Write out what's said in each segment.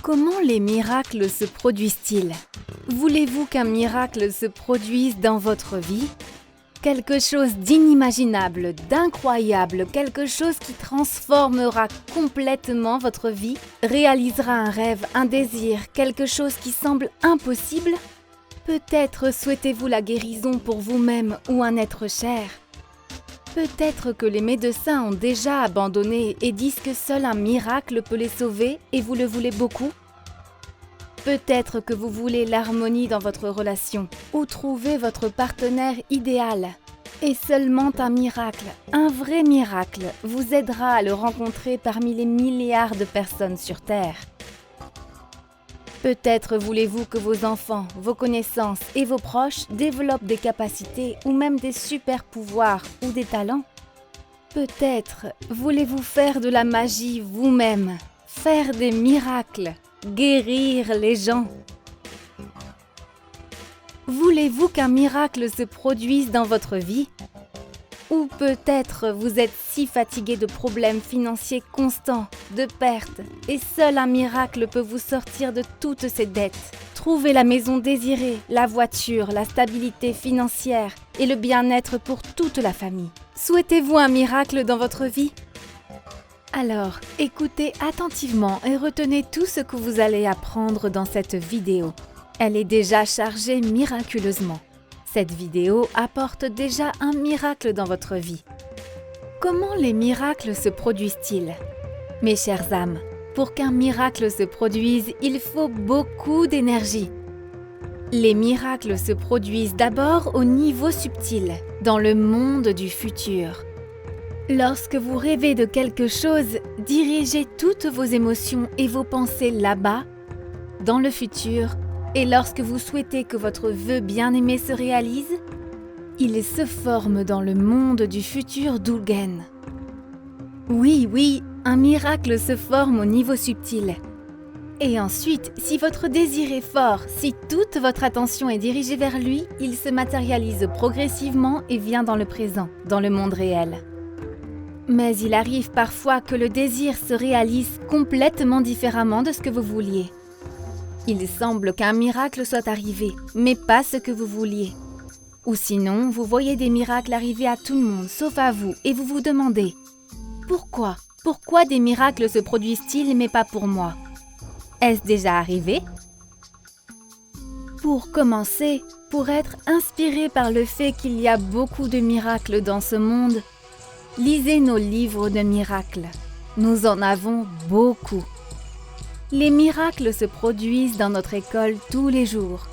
Comment les miracles se produisent-ils? Voulez-vous qu'un miracle se produise dans votre vie? Quelque chose d'inimaginable, d'incroyable, quelque chose qui transformera complètement votre vie, réalisera un rêve, un désir, quelque chose qui semble impossible? Peut-être souhaitez-vous la guérison pour vous-même ou un être cher. Peut-être que les médecins ont déjà abandonné et disent que seul un miracle peut les sauver et vous le voulez beaucoup. Peut-être que vous voulez l'harmonie dans votre relation ou trouver votre partenaire idéal. Et seulement un miracle, un vrai miracle, vous aidera à le rencontrer parmi les milliards de personnes sur Terre. Peut-être voulez-vous que vos enfants, vos connaissances et vos proches développent des capacités ou même des super pouvoirs ou des talents. Peut-être voulez-vous faire de la magie vous-même, faire des miracles, guérir les gens. Voulez-vous qu'un miracle se produise dans votre vie? Ou peut-être vous êtes si fatigué de problèmes financiers constants, de pertes, et seul un miracle peut vous sortir de toutes ces dettes. Trouver la maison désirée, la voiture, la stabilité financière et le bien-être pour toute la famille. Souhaitez-vous un miracle dans votre vie? Alors, écoutez attentivement et retenez tout ce que vous allez apprendre dans cette vidéo. Elle est déjà chargée miraculeusement. Cette vidéo apporte déjà un miracle dans votre vie. Comment les miracles se produisent-ils? Mes chères âmes, pour qu'un miracle se produise, il faut beaucoup d'énergie. Les miracles se produisent d'abord au niveau subtil, dans le monde du futur. Lorsque vous rêvez de quelque chose, dirigez toutes vos émotions et vos pensées là-bas, dans le futur. Et lorsque vous souhaitez que votre vœu bien-aimé se réalise, il se forme dans le monde du futur d'Ulgen. Oui, un miracle se forme au niveau subtil. Et ensuite, si votre désir est fort, si toute votre attention est dirigée vers lui, il se matérialise progressivement et vient dans le présent, dans le monde réel. Mais il arrive parfois que le désir se réalise complètement différemment de ce que vous vouliez. Il semble qu'un miracle soit arrivé, mais pas ce que vous vouliez. Ou sinon, vous voyez des miracles arriver à tout le monde, sauf à vous, et vous vous demandez « Pourquoi? Pourquoi des miracles se produisent-ils, mais pas pour moi? Est-ce déjà arrivé ?» Pour commencer, pour être inspiré par le fait qu'il y a beaucoup de miracles dans ce monde, lisez nos livres de miracles. Nous en avons beaucoup. Les miracles se produisent dans notre école tous les jours.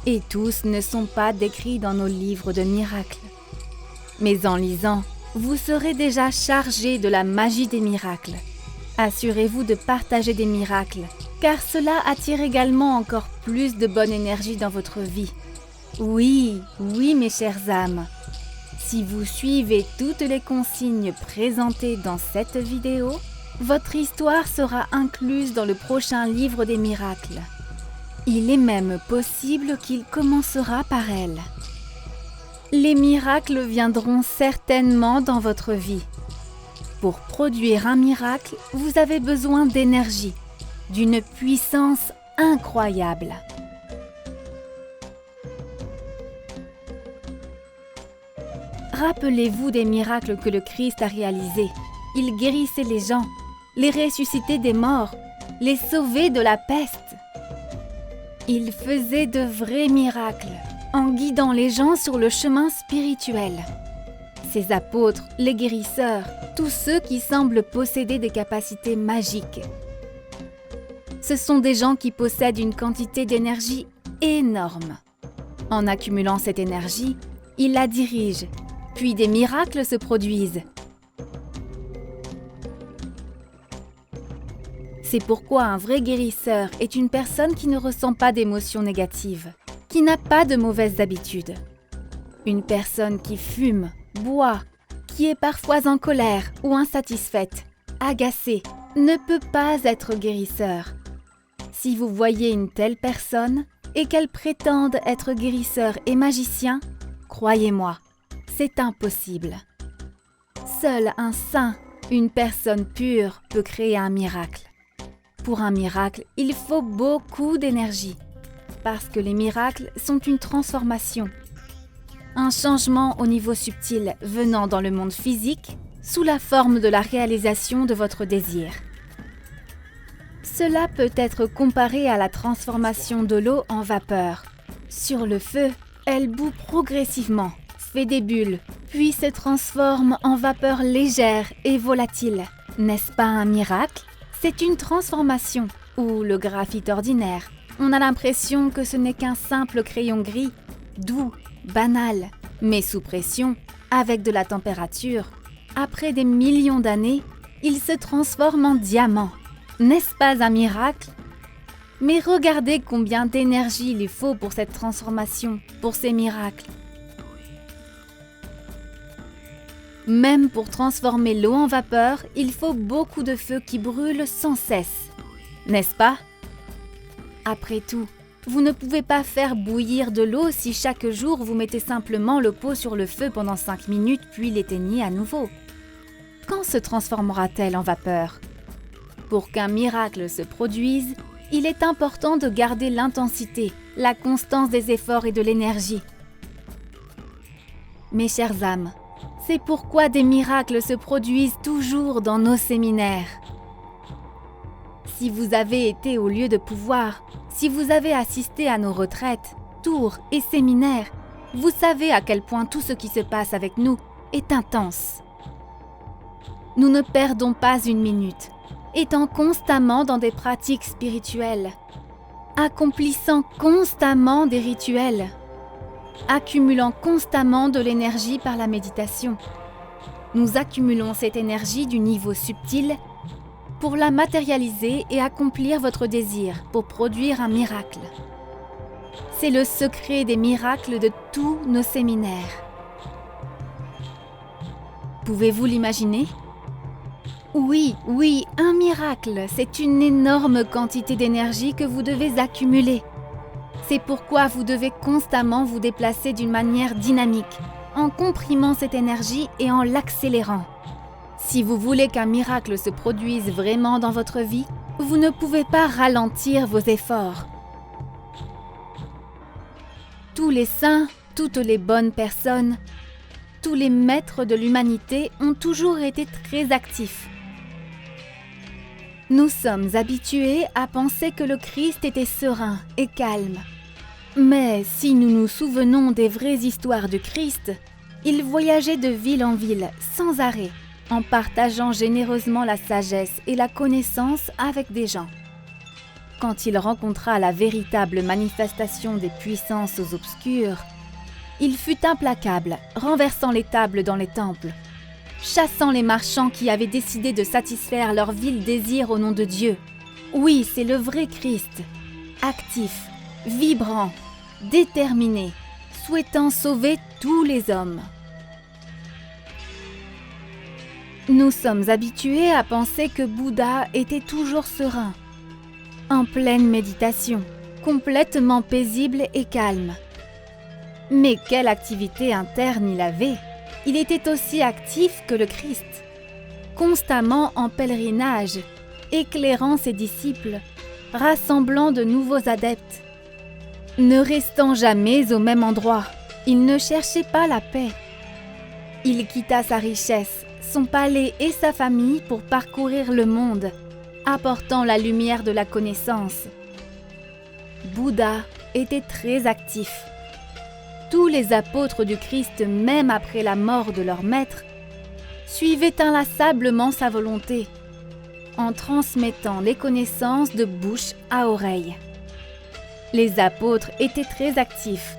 Et tous ne sont pas décrits dans nos livres de miracles. Mais en lisant, vous serez déjà chargé de la magie des miracles. Assurez-vous de partager des miracles, car cela attire également encore plus de bonne énergie dans votre vie. Oui, mes chères âmes. Si vous suivez toutes les consignes présentées dans cette vidéo, votre histoire sera incluse dans le prochain livre des miracles. Il est même possible qu'il commencera par elle. Les miracles viendront certainement dans votre vie. Pour produire un miracle, vous avez besoin d'énergie, d'une puissance incroyable. Rappelez-vous des miracles que le Christ a réalisés. Il guérissait les gens, les ressuscitait des morts, les sauvait de la peste. Il faisait de vrais miracles en guidant les gens sur le chemin spirituel. Ses apôtres, les guérisseurs, tous ceux qui semblent posséder des capacités magiques. Ce sont des gens qui possèdent une quantité d'énergie énorme. En accumulant cette énergie, ils la dirigent, puis des miracles se produisent. C'est pourquoi un vrai guérisseur est une personne qui ne ressent pas d'émotions négatives, qui n'a pas de mauvaises habitudes. Une personne qui fume, boit, qui est parfois en colère ou insatisfaite, agacée, ne peut pas être guérisseur. Si vous voyez une telle personne et qu'elle prétende être guérisseur et magicien, croyez-moi, c'est impossible. Seul un saint, une personne pure, peut créer un miracle. Pour un miracle, il faut beaucoup d'énergie, parce que les miracles sont une transformation. Un changement au niveau subtil venant dans le monde physique sous la forme de la réalisation de votre désir. Cela peut être comparé à la transformation de l'eau en vapeur. Sur le feu, elle bout progressivement, fait des bulles, puis se transforme en vapeur légère et volatile. N'est-ce pas un miracle? C'est une transformation. Ou le graphite ordinaire. On a l'impression que ce n'est qu'un simple crayon gris, doux, banal, mais sous pression, avec de la température. Après des millions d'années, il se transforme en diamant. N'est-ce pas un miracle? Mais regardez combien d'énergie il faut pour cette transformation, pour ces miracles. Même pour transformer l'eau en vapeur, il faut beaucoup de feu qui brûle sans cesse. N'est-ce pas? Après tout, vous ne pouvez pas faire bouillir de l'eau si chaque jour vous mettez simplement le pot sur le feu pendant 5 minutes puis l'éteignez à nouveau. Quand se transformera-t-elle en vapeur? Pour qu'un miracle se produise, il est important de garder l'intensité, la constance des efforts et de l'énergie. Mes chères âmes, c'est pourquoi des miracles se produisent toujours dans nos séminaires. Si vous avez été au lieu de pouvoir, si vous avez assisté à nos retraites, tours et séminaires, vous savez à quel point tout ce qui se passe avec nous est intense. Nous ne perdons pas une minute, étant constamment dans des pratiques spirituelles, accomplissant constamment des rituels, accumulant constamment de l'énergie par la méditation. Nous accumulons cette énergie du niveau subtil pour la matérialiser et accomplir votre désir, pour produire un miracle. C'est le secret des miracles de tous nos séminaires. Pouvez-vous l'imaginer? Oui, un miracle, c'est une énorme quantité d'énergie que vous devez accumuler. C'est pourquoi vous devez constamment vous déplacer d'une manière dynamique, en comprimant cette énergie et en l'accélérant. Si vous voulez qu'un miracle se produise vraiment dans votre vie, vous ne pouvez pas ralentir vos efforts. Tous les saints, toutes les bonnes personnes, tous les maîtres de l'humanité ont toujours été très actifs. Nous sommes habitués à penser que le Christ était serein et calme. Mais si nous nous souvenons des vraies histoires du Christ, il voyageait de ville en ville sans arrêt, en partageant généreusement la sagesse et la connaissance avec des gens. Quand il rencontra la véritable manifestation des puissances obscures, il fut implacable, renversant les tables dans les temples, chassant les marchands qui avaient décidé de satisfaire leur vil désir au nom de Dieu. Oui, c'est le vrai Christ, actif, vibrant, déterminé, souhaitant sauver tous les hommes. Nous sommes habitués à penser que Bouddha était toujours serein, en pleine méditation, complètement paisible et calme. Mais quelle activité interne il avait! Il était aussi actif que le Christ, constamment en pèlerinage, éclairant ses disciples, rassemblant de nouveaux adeptes. Ne restant jamais au même endroit, il ne cherchait pas la paix. Il quitta sa richesse, son palais et sa famille pour parcourir le monde, apportant la lumière de la connaissance. Bouddha était très actif. Tous les apôtres du Christ, même après la mort de leur maître, suivaient inlassablement sa volonté, en transmettant les connaissances de bouche à oreille. Les apôtres étaient très actifs.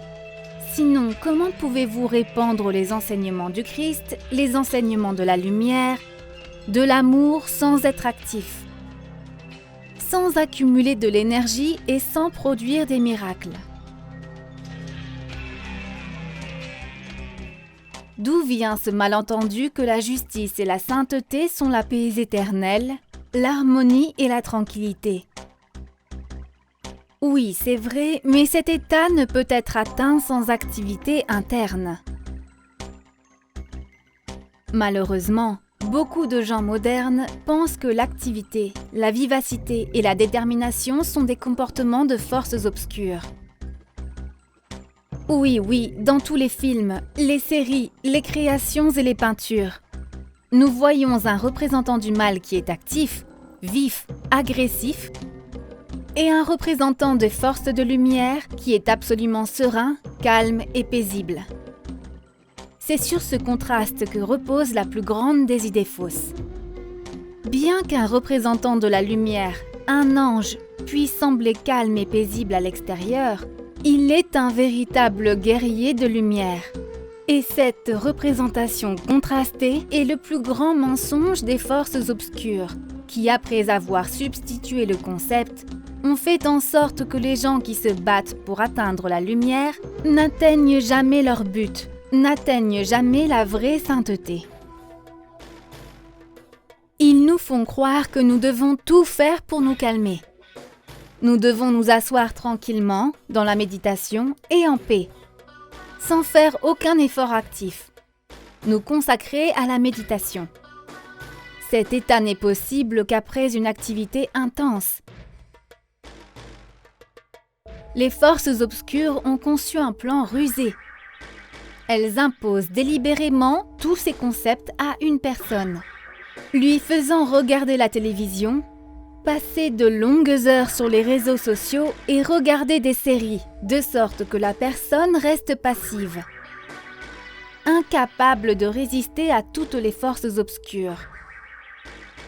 Sinon, comment pouvez-vous répandre les enseignements du Christ, les enseignements de la lumière, de l'amour sans être actif, sans accumuler de l'énergie et sans produire des miracles? D'où vient ce malentendu que la justice et la sainteté sont la paix éternelle, l'harmonie et la tranquillité? Oui, c'est vrai, mais cet état ne peut être atteint sans activité interne. Malheureusement, Beaucoup de gens modernes pensent que l'activité, la vivacité et la détermination sont des comportements de forces obscures. Oui, dans tous les films, les séries, les créations et les peintures, nous voyons un représentant du mal qui est actif, vif, agressif, et un représentant des forces de lumière qui est absolument serein, calme et paisible. C'est sur ce contraste que repose la plus grande des idées fausses. Bien qu'un représentant de la lumière, un ange, puisse sembler calme et paisible à l'extérieur, il est un véritable guerrier de lumière. Et cette représentation contrastée est le plus grand mensonge des forces obscures, qui, après avoir substitué le concept, ont fait en sorte que les gens qui se battent pour atteindre la lumière n'atteignent jamais leur but, n'atteignent jamais la vraie sainteté. Ils nous font croire que nous devons tout faire pour nous calmer. Nous devons nous asseoir tranquillement, dans la méditation et en paix, sans faire aucun effort actif. Nous consacrer à la méditation. Cet état n'est possible qu'après une activité intense. Les forces obscures ont conçu un plan rusé. Elles imposent délibérément tous ces concepts à une personne, lui faisant regarder la télévision, passer de longues heures sur les réseaux sociaux et regarder des séries, de sorte que la personne reste passive, incapable de résister à toutes les forces obscures.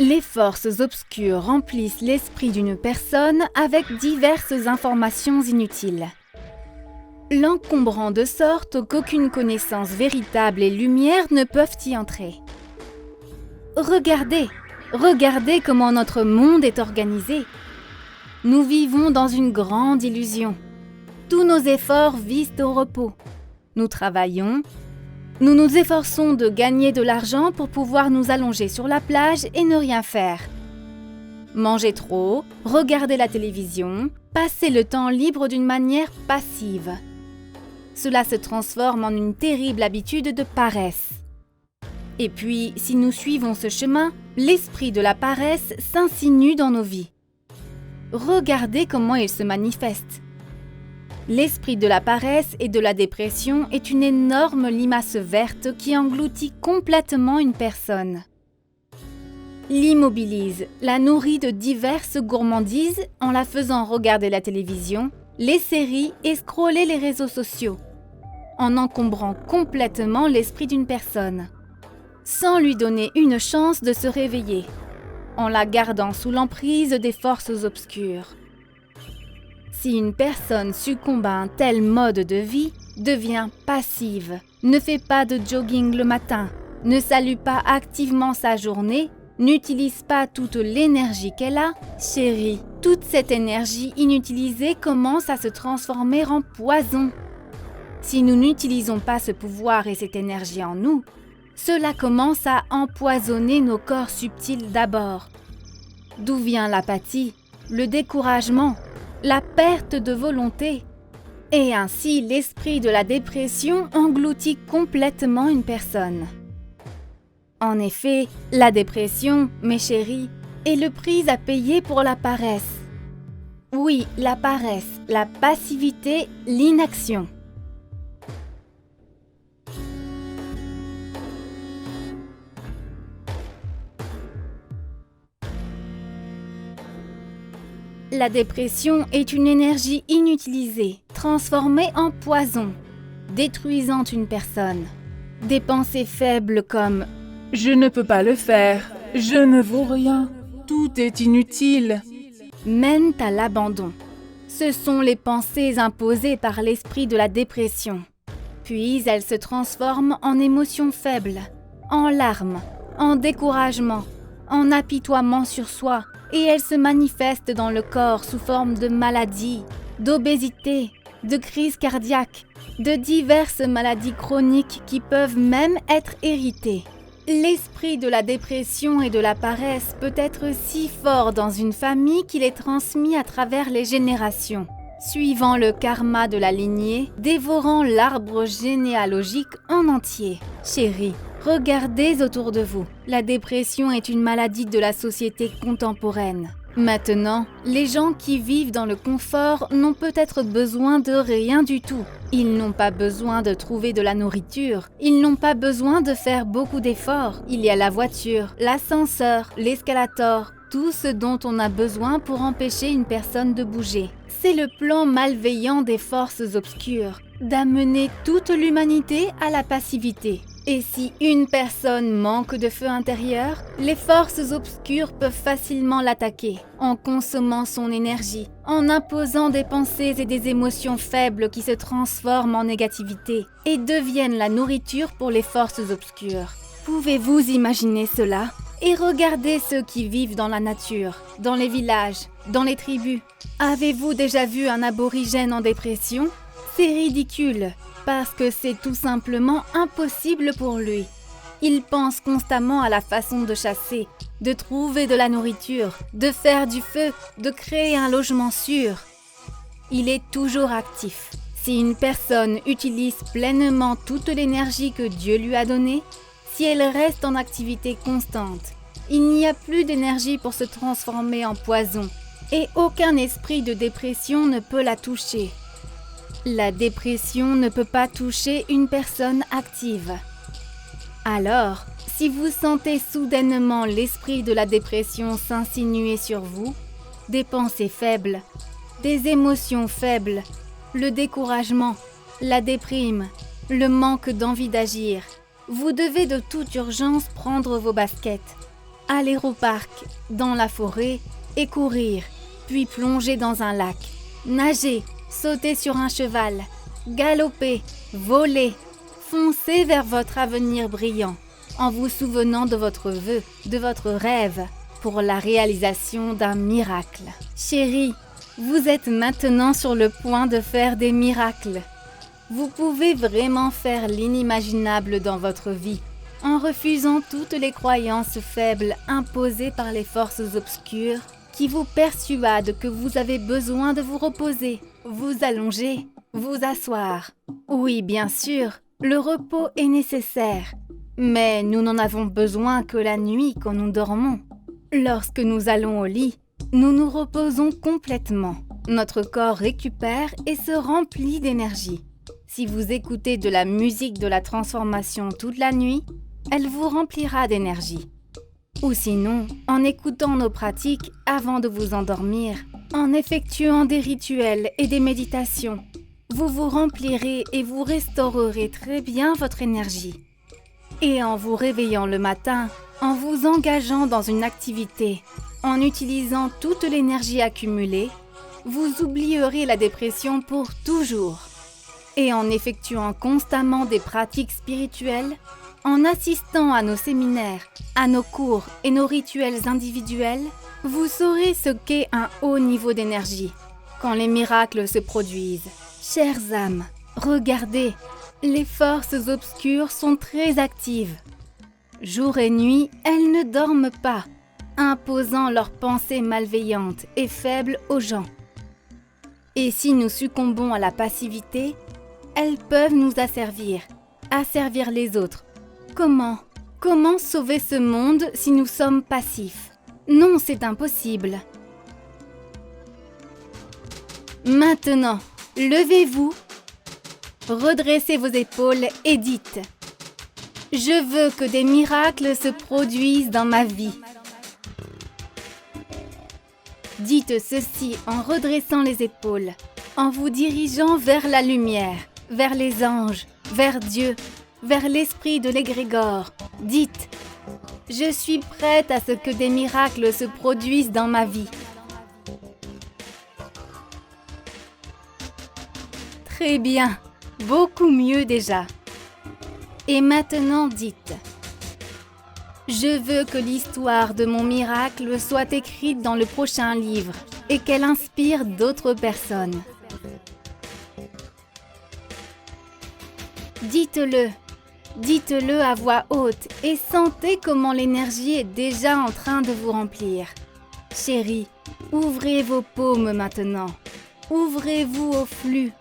Les forces obscures remplissent l'esprit d'une personne avec diverses informations inutiles, l'encombrant de sorte qu'aucune connaissance véritable et lumière ne peuvent y entrer. Regardez comment notre monde est organisé. Nous vivons dans une grande illusion. Tous nos efforts visent au repos. Nous travaillons. Nous nous efforçons de gagner de l'argent pour pouvoir nous allonger sur la plage et ne rien faire. Manger trop, regarder la télévision, passer le temps libre d'une manière passive. Cela se transforme en une terrible habitude de paresse. Et puis, si nous suivons ce chemin, l'esprit de la paresse s'insinue dans nos vies. Regardez comment il se manifeste. L'esprit de la paresse et de la dépression est une énorme limace verte qui engloutit complètement une personne. L'immobilise, la nourrit de diverses gourmandises en la faisant regarder la télévision, les séries et scroller les réseaux sociaux, en encombrant complètement l'esprit d'une personne, sans lui donner une chance de se réveiller, en la gardant sous l'emprise des forces obscures. Si une personne succombe à un tel mode de vie, devient passive, ne fait pas de jogging le matin, ne salue pas activement sa journée, n'utilise pas toute l'énergie qu'elle a, chérie, toute cette énergie inutilisée commence à se transformer en poison. Si nous n'utilisons pas ce pouvoir et cette énergie en nous, cela commence à empoisonner nos corps subtils d'abord. D'où vient l'apathie, le découragement, la perte de volonté? Et ainsi, l'esprit de la dépression engloutit complètement une personne. En effet, la dépression, mes chéris, est le prix à payer pour la paresse. Oui, la paresse, la passivité, l'inaction. La dépression est une énergie inutilisée, transformée en poison, détruisant une personne. Des pensées faibles comme « Je ne peux pas le faire, je ne vaux rien, tout est inutile » mènent à l'abandon. Ce sont les pensées imposées par l'esprit de la dépression. Puis elles se transforment en émotions faibles, en larmes, en découragement, en apitoiement sur soi, et elles se manifestent dans le corps sous forme de maladies, d'obésité, de crises cardiaques, de diverses maladies chroniques qui peuvent même être héritées. L'esprit de la dépression et de la paresse peut être si fort dans une famille qu'il est transmis à travers les générations, suivant le karma de la lignée, dévorant l'arbre généalogique en entier. Chérie, Regardez autour de vous. La dépression est une maladie de la société contemporaine. Maintenant, les gens qui vivent dans le confort n'ont peut-être besoin de rien du tout. Ils n'ont pas besoin de trouver de la nourriture. Ils n'ont pas besoin de faire beaucoup d'efforts. Il y a la voiture, l'ascenseur, l'escalator, tout ce dont on a besoin pour empêcher une personne de bouger. C'est le plan malveillant des forces obscures, d'amener toute l'humanité à la passivité. Et si une personne manque de feu intérieur, les forces obscures peuvent facilement l'attaquer, en consommant son énergie, en imposant des pensées et des émotions faibles qui se transforment en négativité et deviennent la nourriture pour les forces obscures. Pouvez-vous imaginer cela ? Et regardez ceux qui vivent dans la nature, dans les villages, dans les tribus. Avez-vous déjà vu un aborigène en dépression ? C'est ridicule. Parce que c'est tout simplement impossible pour lui. Il pense constamment à la façon de chasser, de trouver de la nourriture, de faire du feu, de créer un logement sûr. Il est toujours actif. Si une personne utilise pleinement toute l'énergie que Dieu lui a donnée, si elle reste en activité constante, il n'y a plus d'énergie pour se transformer en poison et aucun esprit de dépression ne peut la toucher. La dépression ne peut pas toucher une personne active. Alors, si vous sentez soudainement l'esprit de la dépression s'insinuer sur vous, des pensées faibles, des émotions faibles, le découragement, la déprime, le manque d'envie d'agir, vous devez de toute urgence prendre vos baskets, aller au parc, dans la forêt et courir, puis plonger dans un lac, nager, sauter sur un cheval, galoper, voler, foncez vers votre avenir brillant, en vous souvenant de votre vœu, de votre rêve, pour la réalisation d'un miracle. Chérie, vous êtes maintenant sur le point de faire des miracles. Vous pouvez vraiment faire l'inimaginable dans votre vie, en refusant toutes les croyances faibles imposées par les forces obscures qui vous persuadent que vous avez besoin de vous reposer, vous allonger, vous asseoir. Oui, bien sûr, le repos est nécessaire, mais nous n'en avons besoin que la nuit quand nous dormons. Lorsque nous allons au lit, nous nous reposons complètement. Notre corps récupère et se remplit d'énergie. Si vous écoutez de la musique de la transformation toute la nuit, elle vous remplira d'énergie. Ou sinon, en écoutant nos pratiques avant de vous endormir, en effectuant des rituels et des méditations, vous vous remplirez et vous restaurerez très bien votre énergie. Et en vous réveillant le matin, en vous engageant dans une activité, en utilisant toute l'énergie accumulée, vous oublierez la dépression pour toujours. Et en effectuant constamment des pratiques spirituelles, en assistant à nos séminaires, à nos cours et nos rituels individuels, vous saurez ce qu'est un haut niveau d'énergie, quand les miracles se produisent. Chères âmes, regardez, les forces obscures sont très actives. Jour et nuit, elles ne dorment pas, imposant leurs pensées malveillantes et faibles aux gens. Et si nous succombons à la passivité, elles peuvent nous asservir les autres. Comment sauver ce monde si nous sommes passifs ? Non, c'est impossible. Maintenant, levez-vous, redressez vos épaules et dites « Je veux que des miracles se produisent dans ma vie ». Dites ceci en redressant les épaules, en vous dirigeant vers la lumière, vers les anges, vers Dieu, vers l'esprit de l'égrégore. Dites « Je suis prête à ce que des miracles se produisent dans ma vie ». Très bien, beaucoup mieux déjà. Et maintenant dites « Je veux que l'histoire de mon miracle soit écrite dans le prochain livre et qu'elle inspire d'autres personnes. » Dites-le à voix haute et sentez comment l'énergie est déjà en train de vous remplir. Chérie, ouvrez vos paumes maintenant. Ouvrez-vous au flux.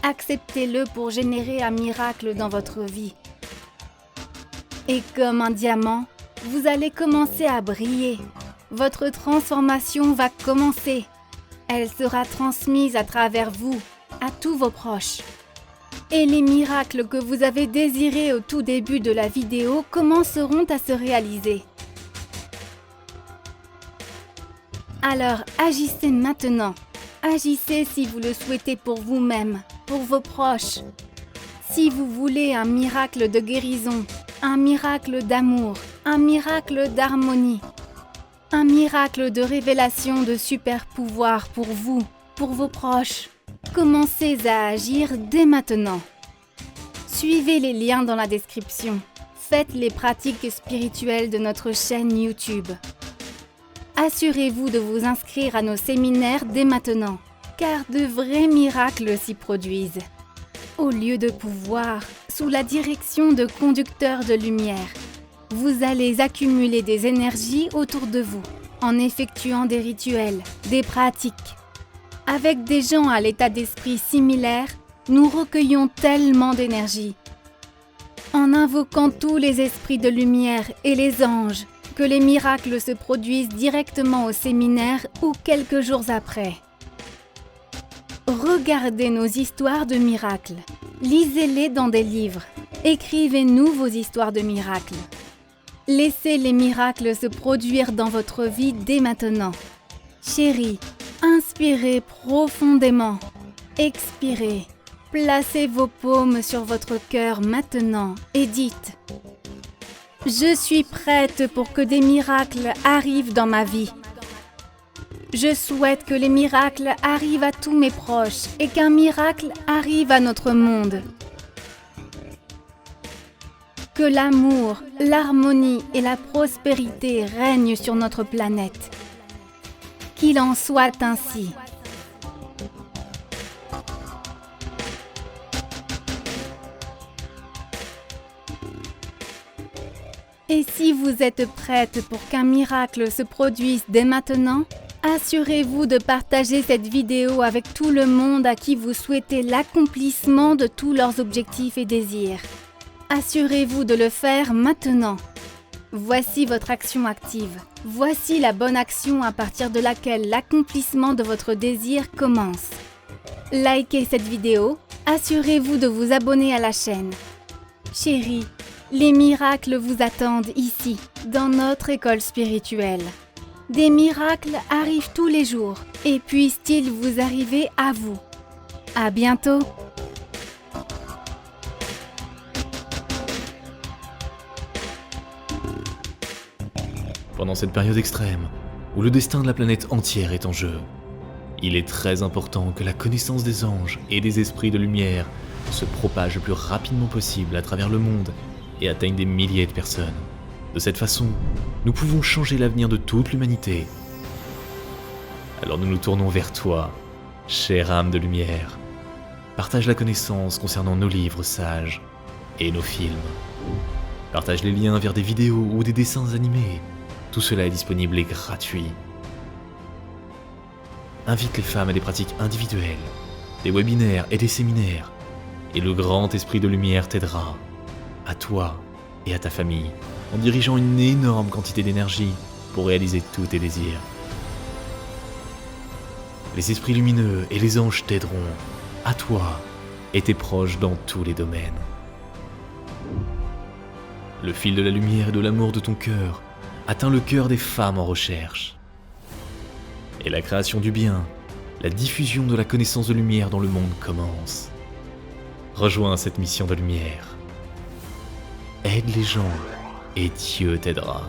Acceptez-le pour générer un miracle dans votre vie. Et comme un diamant, vous allez commencer à briller. Votre transformation va commencer. Elle sera transmise à travers vous, à tous vos proches. Et les miracles que vous avez désirés au tout début de la vidéo commenceront à se réaliser. Alors agissez maintenant. Agissez si vous le souhaitez pour vous-même, pour vos proches. Si vous voulez un miracle de guérison, un miracle d'amour, un miracle d'harmonie, un miracle de révélation de super pouvoir pour vous, pour vos proches, commencez à agir dès maintenant. Suivez les liens dans la description. Faites les pratiques spirituelles de notre chaîne YouTube. Assurez-vous de vous inscrire à nos séminaires dès maintenant, car de vrais miracles s'y produisent. Au lieu de pouvoir, sous la direction de conducteurs de lumière, vous allez accumuler des énergies autour de vous, en effectuant des rituels, des pratiques. Avec des gens à l'état d'esprit similaire, nous recueillons tellement d'énergie. En invoquant tous les esprits de lumière et les anges, que les miracles se produisent directement au séminaire ou quelques jours après. Regardez nos histoires de miracles. Lisez-les dans des livres. Écrivez-nous vos histoires de miracles. Laissez les miracles se produire dans votre vie dès maintenant. Chérie, inspirez profondément. Expirez. Placez vos paumes sur votre cœur maintenant et dites: je suis prête pour que des miracles arrivent dans ma vie. Je souhaite que les miracles arrivent à tous mes proches et qu'un miracle arrive à notre monde. Que l'amour, l'harmonie et la prospérité règnent sur notre planète. Qu'il en soit ainsi. Et si vous êtes prête pour qu'un miracle se produise dès maintenant, assurez-vous de partager cette vidéo avec tout le monde à qui vous souhaitez l'accomplissement de tous leurs objectifs et désirs. Assurez-vous de le faire maintenant. Voici votre action active. Voici la bonne action à partir de laquelle l'accomplissement de votre désir commence. Likez cette vidéo. Assurez-vous de vous abonner à la chaîne. Chérie, les miracles vous attendent ici, dans notre école spirituelle. Des miracles arrivent tous les jours et puissent-ils vous arriver à vous. À bientôt! Pendant cette période extrême, où le destin de la planète entière est en jeu, il est très important que la connaissance des anges et des esprits de lumière se propage le plus rapidement possible à travers le monde et atteigne des milliers de personnes. De cette façon, nous pouvons changer l'avenir de toute l'humanité. Alors nous nous tournons vers toi, chère âme de lumière. Partage la connaissance concernant nos livres sages et nos films. Partage les liens vers des vidéos ou des dessins animés. Tout cela est disponible et gratuit. Invite les femmes à des pratiques individuelles, des webinaires et des séminaires, et le grand esprit de lumière t'aidera, à toi et à ta famille, en dirigeant une énorme quantité d'énergie pour réaliser tous tes désirs. Les esprits lumineux et les anges t'aideront, à toi et tes proches dans tous les domaines. Le fil de la lumière et de l'amour de ton cœur atteint le cœur des femmes en recherche. Et la création du bien, la diffusion de la connaissance de lumière dans le monde commence. Rejoins cette mission de lumière. Aide les gens et Dieu t'aidera.